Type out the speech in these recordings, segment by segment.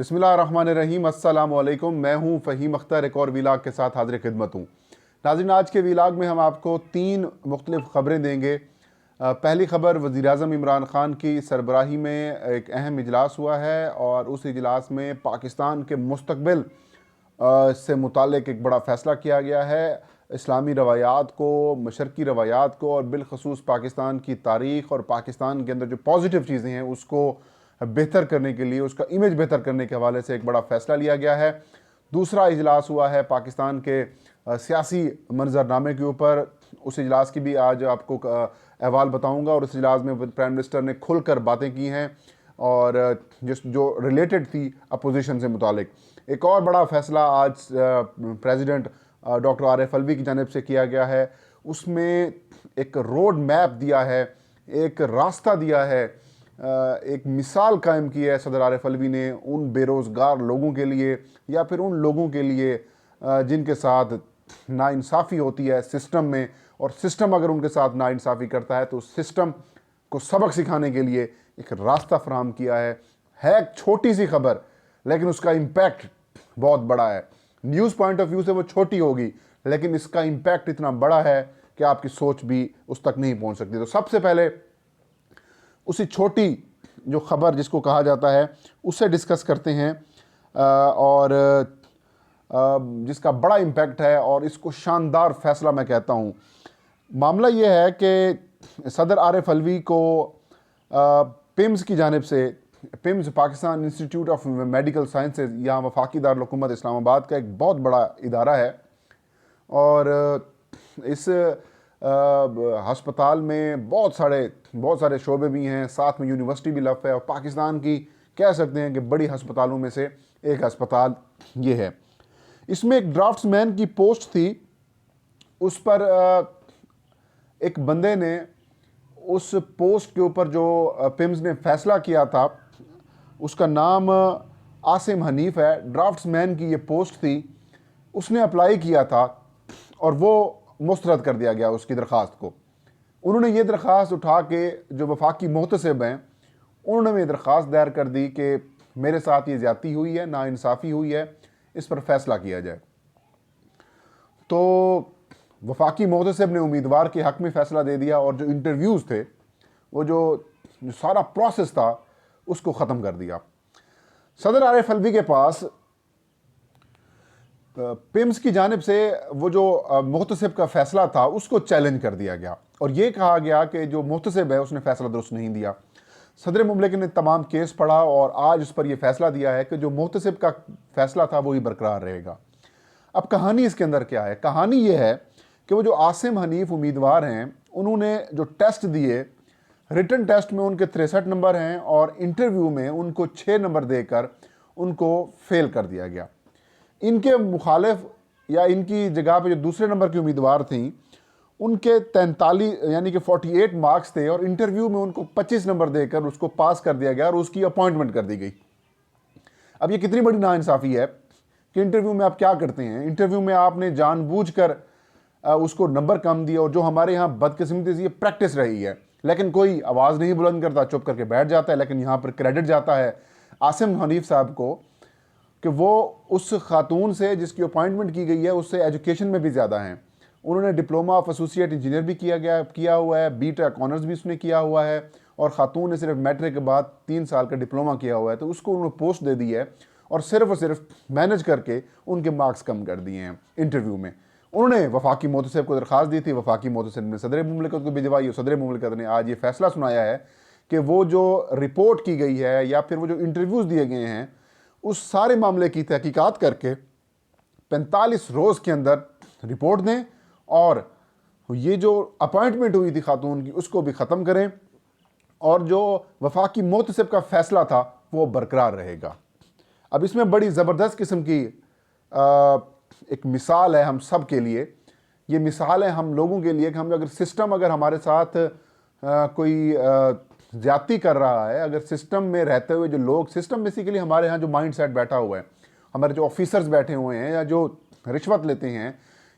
बिस्मिल्लाहिर्रहमानिर्रहीम, अस्सलाम वालेकुम। मैं हूं फ़हीम अख्तर, एक और वीलाग के साथ हाज़िर खिदमत हूं। नाज़रीन, आज के वीलाग में हम आपको 3 मुख्तलिफ़ ख़बरें देंगे। पहली ख़बर, वज़ीर-ए-आज़म इमरान ख़ान की सरबराही में एक अहम इजलास हुआ है और उस इजलास में पाकिस्तान के मुस्तक़बिल से मुतालिक एक बड़ा फ़ैसला किया गया है। इस्लामी रवायात को, मशरक़ी रवायात को और बिलख़ुसूस पाकिस्तान की तारीख़ और पाकिस्तान के अंदर जो पॉजिटिव चीज़ें हैं उसको बेहतर करने के लिए, उसका इमेज बेहतर करने के हवाले से एक बड़ा फ़ैसला लिया गया है। दूसरा इजलास हुआ है पाकिस्तान के सियासी मंजरनामे के ऊपर। उस इजलास की भी आज आपको अहवाल बताऊंगा और उस इजलास में प्राइम मिनिस्टर ने खुलकर बातें की हैं और जो रिलेटेड थी अपोजिशन से मुतालिक। एक और बड़ा फ़ैसला आज प्रेसिडेंट डॉक्टर आरिफ अलवी की जानिब से किया गया है। उसमें एक रोड मैप दिया है, एक रास्ता दिया है, एक मिसाल कायम की है सदर आरिफ अलवी ने उन बेरोज़गार लोगों के लिए या फिर उन लोगों के लिए जिनके साथ नाइंसाफ़ी होती है सिस्टम में, और सिस्टम अगर उनके साथ नाइंसाफ़ी करता है तो सिस्टम को सबक सिखाने के लिए एक रास्ता फराहम किया है। एक छोटी सी खबर लेकिन उसका इम्पैक्ट बहुत बड़ा है। न्यूज़ पॉइंट ऑफ व्यू से वो छोटी होगी लेकिन इसका इम्पैक्ट इतना बड़ा है कि आपकी सोच भी उस तक नहीं पहुंच सकती। तो सबसे पहले उसी छोटी जो ख़बर जिसको कहा जाता है उससे डिस्कस करते हैं और जिसका बड़ा इम्पैक्ट है और इसको शानदार फ़ैसला मैं कहता हूँ। मामला ये है कि सदर आरिफ अलवी को पिम्स की जानिब से, PIMS Pakistan institute of medical sciences, यहाँ वफाकी दारुल हुकूमत इस्लामाबाद का एक बहुत बड़ा इदारा है और इस हस्पताल में बहुत सारे शोबे भी हैं, साथ में यूनिवर्सिटी भी लफ है और पाकिस्तान की कह सकते हैं कि बड़ी हस्पतालों में से एक हस्पताल ये है। इसमें एक ड्राफ्ट्समैन की पोस्ट थी, उस पर एक बंदे ने उस पोस्ट के ऊपर जो पिम्स ने फ़ैसला किया था उसका नाम आसिम हनीफ है। ड्राफ्ट्समैन की ये पोस्ट थी, उसने अप्लाई किया था और वो मुस्तरद कर दिया गया उसकी दरख्वास्त को। उन्होंने ये दरख्वास्त उठा के जो वफाकी मोहतसिब हैं उन्होंने ये दरख्वास्त दायर कर दी कि मेरे साथ ये ज़्यादती हुई है, नाइंसाफ़ी हुई है, इस पर फ़ैसला किया जाए। तो वफाकी मोहतसिब ने उम्मीदवार के हक़ में फ़ैसला दे दिया और जो इंटरव्यूज़ थे, वो जो सारा प्रोसेस था उसको ख़त्म कर दिया। सदर आरिफ अलवी के पास पिम्स की जानिब से वो जो मुहतसिब का फ़ैसला था उसको चैलेंज कर दिया गया और ये कहा गया कि जो मुहतसिब है उसने फ़ैसला दुरुस्त नहीं दिया। सदर मुमलिक ने तमाम केस पढ़ा और आज उस पर यह फ़ैसला दिया है कि जो मुहतसिब का फ़ैसला था वही बरकरार रहेगा। अब कहानी इसके अंदर क्या है? कहानी ये है कि वो जो आसिम हनीफ उम्मीदवार हैं उन्होंने जो टेस्ट दिए, रिटन टेस्ट में उनके 63 नंबर हैं और इंटरव्यू में उनको 6 नंबर देकर उनको फेल कर दिया गया। इनके मुखालिफ या इनकी जगह पे जो दूसरे नंबर की उम्मीदवार थी उनके 43 यानी कि 48 मार्क्स थे और इंटरव्यू में उनको 25 नंबर देकर उसको पास कर दिया गया और उसकी अपॉइंटमेंट कर दी गई। अब ये कितनी बड़ी नाइंसाफ़ी है कि इंटरव्यू में आप क्या करते हैं, इंटरव्यू में आपने जानबूझकर उसको नंबर कम दिया और जो हमारे यहाँ बदकिस्मती से ये प्रैक्टिस रही है, लेकिन कोई आवाज़ नहीं बुलंद करता, चुप करके बैठ जाता है। लेकिन यहाँ पर क्रेडिट जाता है आसिम हनीफ साहब को कि वो उस खातून से जिसकी अपॉइंटमेंट की गई है उससे एजुकेशन में भी ज़्यादा हैं। उन्होंने डिप्लोमा ऑफ एसोसिएट इंजीनियर भी किया हुआ है, बीटेक ऑनर्स भी उसने किया हुआ है और ख़ातून ने सिर्फ मैट्रिक के बाद 3 साल का डिप्लोमा किया हुआ है। तो उसको उन्होंने पोस्ट दे दी है और सिर्फ मैनेज करके उनके मार्क्स कम कर दिए हैं इंटरव्यू में। उन्होंने वफाकी मोहतसिब को दरख्वास्त दी थी, वफाकी मोहतसिब ने सदर मुमलिकत को भिजवाई और सदर मुमलिकत ने आज ये फ़ैसला सुनाया है कि वो जो रिपोर्ट की गई है या फिर वो जो इंटरव्यूज़ दिए गए हैं उस सारे मामले की तहकीकात करके 45 रोज़ के अंदर रिपोर्ट दें और ये जो अपॉइंटमेंट हुई थी खातून की उसको भी ख़त्म करें और जो वफाकी मोहतसिब का फ़ैसला था वो बरकरार रहेगा। अब इसमें बड़ी ज़बरदस्त किस्म की एक मिसाल है हम सब के लिए। ये मिसाल है हम लोगों के लिए कि हम अगर हमारे साथ कोई ज़्यादती कर रहा है, अगर सिस्टम में रहते हुए जो लोग, सिस्टम बेसिकली हमारे यहाँ जो माइंड सेट बैठा हुआ है, हमारे जो ऑफिसर्स बैठे हुए हैं या जो रिश्वत लेते हैं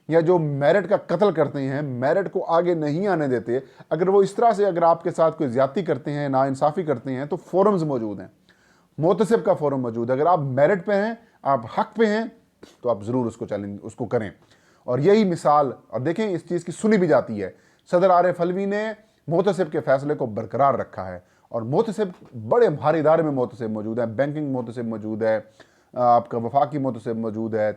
या जो मेरिट का कत्ल करते हैं, मेरिट को आगे नहीं आने देते, अगर वो इस तरह से अगर आपके साथ कोई ज़्यादती करते हैं, नाइंसाफ़ी करते हैं तो फोरम्स मौजूद हैं। मोहतसिब का फोरम मौजूद है। अगर आप मेरिट पे हैं, आप हक पे हैं, तो आप ज़रूर उसको चैलेंज उसको करें। और यही मिसाल, और देखें इस चीज़ की सुनी भी जाती है, सदर आरिफ अलवी ने मोहतसिब के फैसले को बरकरार रखा है। और मोहतसिब बड़े भारी इदारे में मोहतसिब मौजूद है, बैंकिंग मोहतसिब मौजूद है, आपका वफाकी मोहतसिब मौजूद है,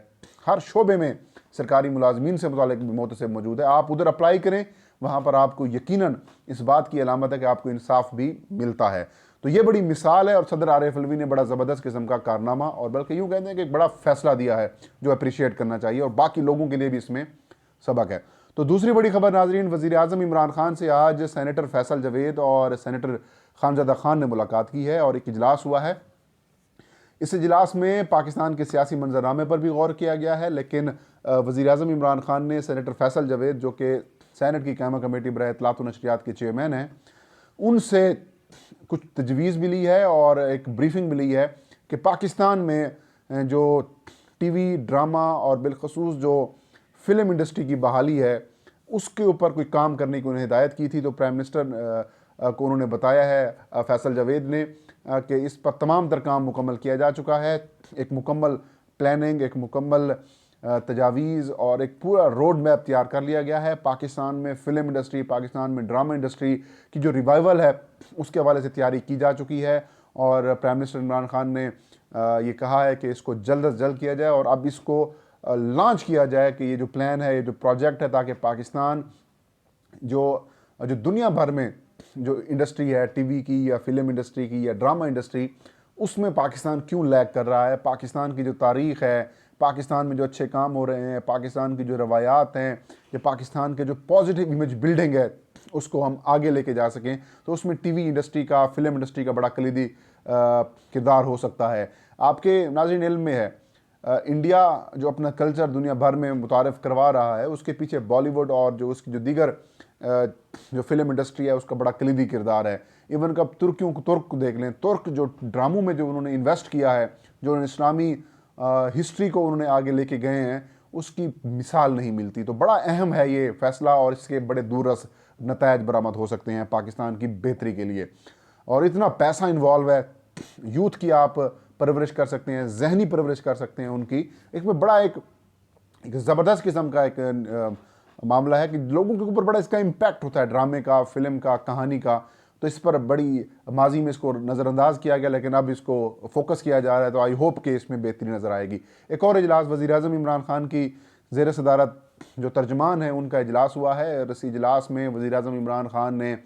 हर शोबे में सरकारी मुलाजमीन से मुतालिक मोहतसिब मौजूद है। आप उधर अप्लाई करें, वहाँ पर आपको यकीनन इस बात की अलामत है कि आपको इंसाफ भी मिलता है। तो ये बड़ी मिसाल है और सदर आरिफ अलवी ने बड़ा ज़बरदस्त किस्म का कारनामा, और बल्कि यूँ कहते हैं कि एक बड़ा फैसला दिया है जो अप्रिशिएट करना चाहिए, और बाकी लोगों के लिए भी इसमें सबक है। तो दूसरी बड़ी खबर नाजरीन, वज़ीर आज़म इमरान खान से आज सेनेटर फैसल जवेद और सेनेटर खानज़ादा खान ने मुलाकात की है और एक इजलास हुआ है। इस इजलास में पाकिस्तान के सियासी मंजरनामे पर भी गौर किया गया है, लेकिन वज़ीर आज़म इमरान खान ने सेनेटर फैसल जवेद, जो कि सैनेट की क़यामा कमेटी बराए इत्तलात व नशरियात के चेयरमैन हैं, उनसे कुछ तजवीज़ भी ली है और एक ब्रीफिंग भी ली है कि पाकिस्तान में जो टीवी ड्रामा और बिलखसूस जो फ़िल्म इंडस्ट्री की बहाली है उसके ऊपर कोई काम करने की उन्हें हिदायत की थी। तो प्राइम मिनिस्टर को उन्होंने बताया है फैसल जावेद ने कि इस पर तमाम तर काम मुकम्मल किया जा चुका है। एक मुकम्मल प्लानिंग, एक मुकम्मल तजावीज़ और एक पूरा रोड मैप तैयार कर लिया गया है। पाकिस्तान में फ़िल्म इंडस्ट्री, पाकिस्तान में ड्रामा इंडस्ट्री की जो रिवाइवल है उसके हवाले से तैयारी की जा चुकी है, और प्राइम मिनिस्टर इमरान खान ने ये कहा है कि इसको जल्द अज जल्द किया जाए और अब इसको लॉन्च किया जाए कि ये जो प्लान है, ये जो प्रोजेक्ट है, ताकि पाकिस्तान जो जो दुनिया भर में जो इंडस्ट्री है टीवी की या फिल्म इंडस्ट्री की या ड्रामा इंडस्ट्री, उसमें पाकिस्तान क्यों लैग कर रहा है, पाकिस्तान की जो तारीख़ है, पाकिस्तान में जो अच्छे काम हो रहे हैं, पाकिस्तान की जो रवायात हैं, या पाकिस्तान के जो पॉजिटिव इमेज बिल्डिंग है, उसको हम आगे लेके जा सकें। तो उसमें टीवी इंडस्ट्री का, फिल्म इंडस्ट्री का बड़ा कलीदी किरदार हो सकता है। आपके नाज़रीन इल्म में है, इंडिया जो अपना कल्चर दुनिया भर में मुतारफ़ करवा रहा है, उसके पीछे बॉलीवुड और जो उसकी जो दीगर जो फिल्म इंडस्ट्री है उसका बड़ा कलीदी किरदार है। इवन कब तुर्कियों को, तुर्क को देख लें, तुर्क जो ड्रामों में जो उन्होंने इन्वेस्ट किया है, जो उन्होंने इस्लामी हिस्ट्री को उन्होंने आगे लेके गए हैं, उसकी मिसाल नहीं मिलती। तो बड़ा अहम है ये फ़ैसला और इसके बड़े दूररस नतायज बरामद हो सकते हैं पाकिस्तान की बेहतरी के लिए। और इतना पैसा इन्वॉल्व है, यूथ की आप परवरिश कर सकते हैं, जहनी परवरिश कर सकते हैं उनकी, इसमें बड़ा एक ज़बरदस्त किस्म का एक मामला है कि लोगों के ऊपर बड़ा इसका इम्पैक्ट होता है, ड्रामे का, फिल्म का, कहानी का। तो इस पर बड़ी माजी में इसको नज़रअंदाज किया गया, लेकिन अब इसको फोकस किया जा रहा है। तो आई होप कि इसमें बेहतरी नज़र आएगी। एक और इजलास वज़ीर आज़म इमरान खान की ज़ेर सदारत जो तर्जमान है उनका इजलास हुआ है, और इस इजलास में वज़ीर आज़म इमरान खान ने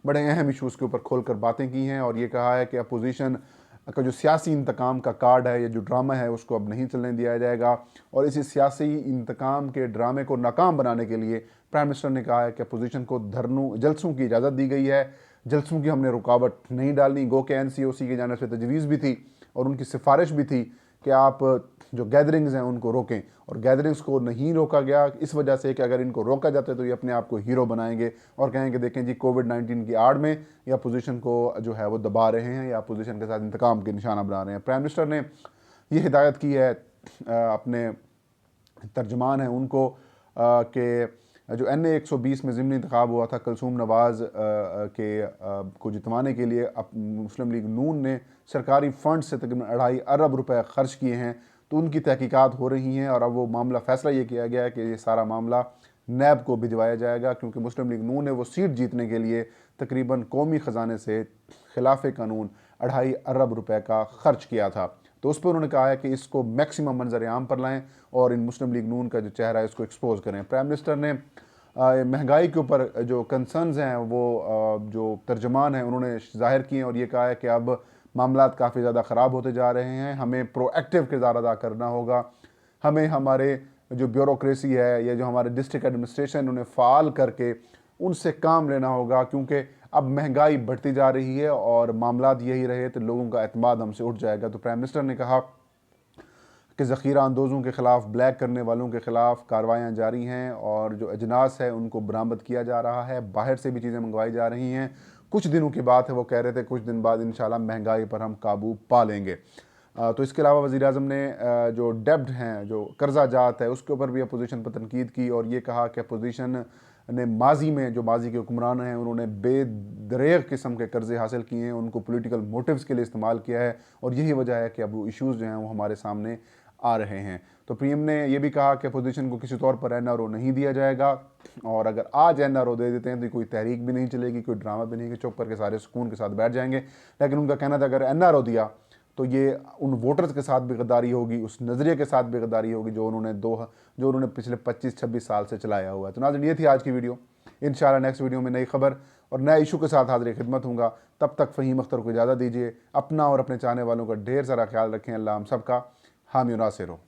बड़े अहम इशूज़ के ऊपर खोल कर बातें की हैं, और ये कहा है कि अपोजिशन का जो सियासी इंतकाम का कार्ड है, ये जो ड्रामा है, उसको अब नहीं चलने दिया जाएगा। और इसी सियासी इंतकाम के ड्रामे को नाकाम बनाने के लिए प्राइम मिनिस्टर ने कहा है कि अपोजिशन को धरनों जलसों की इजाज़त दी गई है, जलसों की हमने रुकावट नहीं डालनी। गो के NCOC की जानिब से तजवीज़ भी थी और उनकी सिफारिश भी थी कि आप जो गैदरिंग्स हैं उनको रोकें, और गैदरिंग्स को नहीं रोका गया इस वजह से कि अगर इनको रोका जाता है तो ये अपने आप को हीरो बनाएंगे और कहेंगे देखें जी कोविड-19 की आड़ में या अपोजिशन को जो है वो दबा रहे हैं या अपोजिशन के साथ इंतकाम के निशाना बना रहे हैं। प्राइम मिनिस्टर ने ये हिदायत की है अपने तर्जमान हैं उनको कि जो NA 120 में ज़िमनी इंतखाब हुआ था कलसूम नवाज़ के को जितवाने के लिए मुस्लिम लीग नून ने सरकारी फ़ंड से तकरीबन 2.5 अरब रुपए ख़र्च किए हैं। तो उनकी तहकीकात हो रही हैं और अब वो मामला फ़ैसला ये किया गया है कि ये सारा मामला नैब को भिजवाया जाएगा, क्योंकि मुस्लिम लीग नून ने वो सीट जीतने के लिए तकरीबन कौमी ख़जाने से खिलाफ कानून 2.5 अरब रुपए का ख़र्च किया था। तो उस पर उन्होंने कहा है कि इसको मैक्सिमम मंजर आम पर लाएं और इन मुस्लिम लीग नून का जो चेहरा है इसको एक्सपोज करें। प्राइम मिनिस्टर ने महंगाई के ऊपर जो कंसर्न्स हैं वो जो तर्जमान हैं उन्होंने ज़ाहिर किए और ये कहा है कि अब मामलात काफ़ी ज़्यादा ख़राब होते जा रहे हैं, हमें प्रोएक्टिव किरदार अदा करना होगा, हमें हमारे जो ब्यूरोक्रेसी है या जो हमारे डिस्ट्रिक्ट एडमिनिस्ट्रेशन उन्हें फ़ाल करके उनसे काम लेना होगा, क्योंकि अब महंगाई बढ़ती जा रही है और मामलात यही रहे तो लोगों का एतमाद हमसे उठ जाएगा। तो प्राइम मिनिस्टर ने कहा कि ज़ख़ीरा अंदोज़ों के ख़िलाफ़, ब्लैक करने वालों के ख़िलाफ़ कार्रवाइयाँ जारी हैं और जो अजनास है उनको बरामद किया जा रहा है, बाहर से भी चीज़ें मंगवाई जा रही हैं। कुछ दिनों की बात है, वो कह रहे थे कुछ दिन बाद इंशाल्लाह महंगाई पर हम काबू पा लेंगे। तो इसके अलावा वज़ीर आज़म ने जो डेब्ट हैं, जो कर्जा जात है, उसके ऊपर भी अपोजिशन पर तनकीद की और ये कहा कि अपोजिशन ने माजी में जो माजी के हुक्मरान हैं उन्होंने बेदरेग किस्म के कर्जे हासिल किए हैं, उनको पॉलिटिकल मोटिव्स के लिए इस्तेमाल किया है और यही वजह है कि अब वो इश्यूज़ जो हैं वो हमारे सामने आ रहे हैं। तो पीएम ने यह भी कहा कि अपोजिशन को किसी तौर पर एनआरओ नहीं दिया जाएगा और अगर आज एनआरओ दे देते हैं तो कोई तहरीक भी नहीं चलेगी, कोई ड्रामा भी नहीं कि चुप करके सारे सुकून के साथ बैठ जाएंगे। लेकिन उनका कहना था अगर एनआरओ दिया तो ये उन वोटर्स के साथ भी गद्दारी होगी, उस नज़रिए के साथ भी गद्दारी होगी जो उन्होंने पिछले 25-26 साल से चलाया हुआ है। तो नाज़रीन, ये थी आज की वीडियो। इंशाल्लाह नेक्स्ट वीडियो में नई खबर और नए इशू के साथ हाजिर खिदमत हूँगा। तब तक फ़हीम अख्तर को इजाज़त दीजिए। अपना और अपने चाहने वालों का ढेर सारा ख्याल रखें। अल्लाह हम सबका हामी नासिर हो।